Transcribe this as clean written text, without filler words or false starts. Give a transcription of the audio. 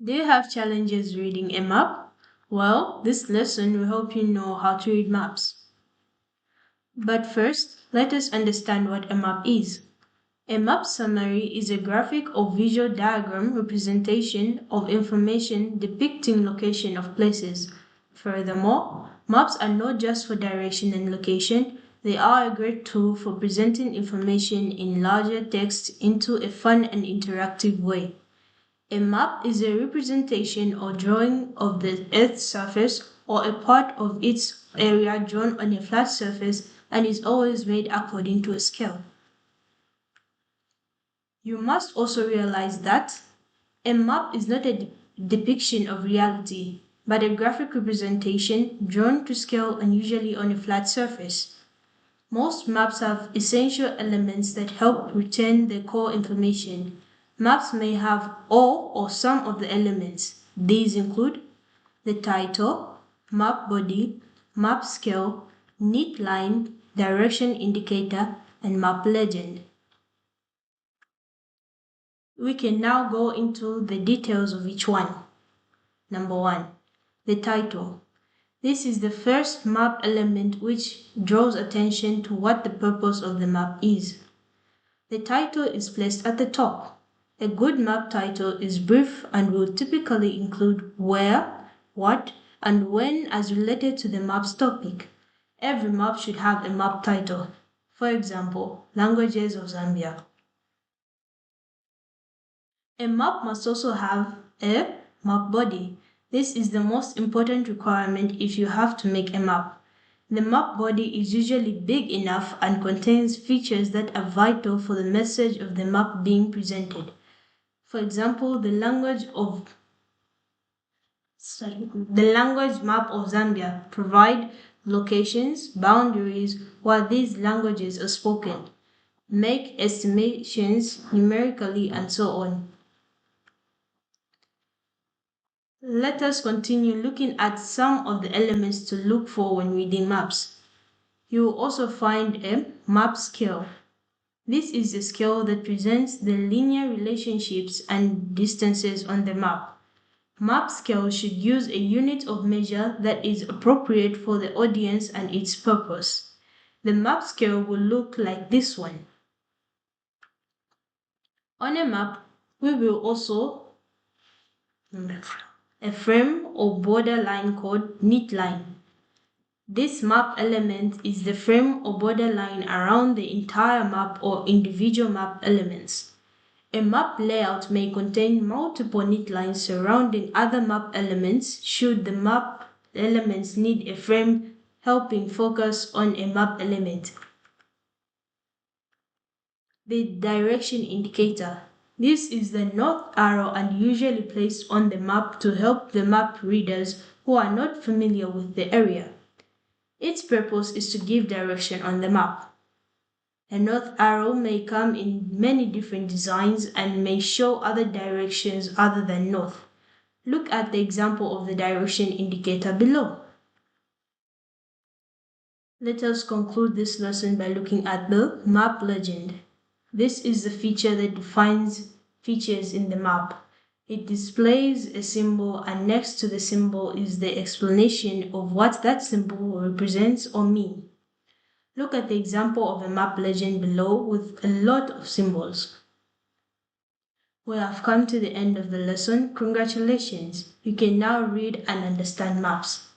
Do you have challenges reading a map? Well, this lesson will help you know how to read maps. But first, let us understand what a map is. A map summary is a graphic or visual diagram representation of information depicting location of places. Furthermore, maps are not just for direction and location, they are a great tool for presenting information in larger text into a fun and interactive way. A map is a representation or drawing of the Earth's surface or a part of its area drawn on a flat surface and is always made according to a scale. You must also realize that a map is not a depiction of reality, but a graphic representation drawn to scale and usually on a flat surface. Most maps have essential elements that help retain the core information. Maps may have all or some of the elements. These include the title, map body, map scale, neat line, direction indicator, and map legend. We can now go into the details of each one. Number 1. The title. This is the first map element which draws attention to what the purpose of the map is. The title is placed at the top. A good map title is brief and will typically include where, what, and when as related to the map's topic. Every map should have a map title. For example, Languages of Zambia. A map must also have a map body. This is the most important requirement if you have to make a map. The map body is usually big enough and contains features that are vital for the message of the map being presented. For example, the language map of Zambia provide locations, boundaries, where these languages are spoken, make estimations numerically, and so on. Let us continue looking at some of the elements to look for when reading maps. You will also find a map scale. This is a scale that presents the linear relationships and distances on the map. Map scale should use a unit of measure that is appropriate for the audience and its purpose. The map scale will look like this one. On a map, we will also a frame or border line called neat line. This map element is the frame or border line around the entire map or individual map elements. A map layout may contain multiple neat lines surrounding other map elements should the map elements need a frame helping focus on a map element. The direction indicator. This is the north arrow and usually placed on the map to help the map readers who are not familiar with the area. Its purpose is to give direction on the map. A north arrow may come in many different designs and may show other directions other than north. Look at the example of the direction indicator below. Let us conclude this lesson by looking at the map legend. This is the feature that defines features in the map. It displays a symbol and next to the symbol is the explanation of what that symbol represents or means. Look at the example of a map legend below with a lot of symbols. We have come to the end of the lesson. Congratulations! You can now read and understand maps.